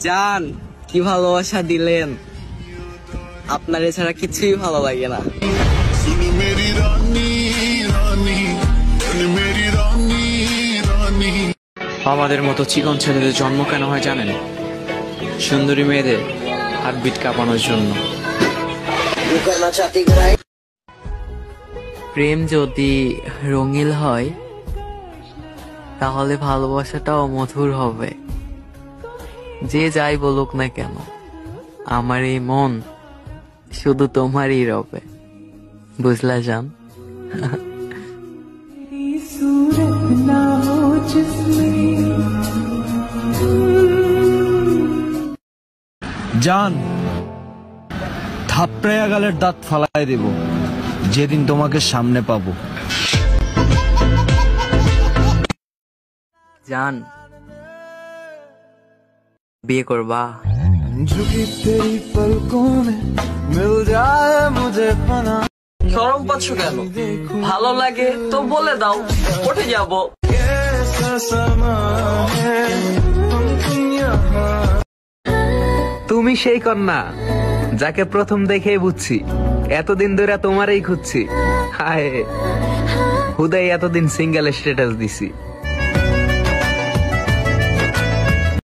জান, কি ভালোবাসা দিলেন, আপনার এছাড়া কিছুই ভালো লাগে না। আমাদের মতো চিকন ছেলেদের জন্ম কেন হয় জানেন? সুন্দরী মেয়েদের হার্টবিট কাঁপানোর জন্য। প্রেম যদি রঙিন হয় তাহলে ভালোবাসাটাও মধুর হবে। যে যাই বলুক না কেন, আমার এই মন শুধু তোমারই রবে। বুঝলা জান? জান, থাপড়াইয়া গালের দাঁত ফালাই দেব যেদিন তোমাকে সামনে পাবো। জান, বিয়ে করবা? শরম পাচ্ছ কেন? ভালো লাগে তো বলে দাও, উঠে যাব। তুমি সেই কন্যা যাকে প্রথম দেখেই বুঝছি, এতদিন ধরে তোমারই খুঁজছি। হায়, হুদাই এতদিন সিঙ্গেল স্ট্যাটাস দিছি।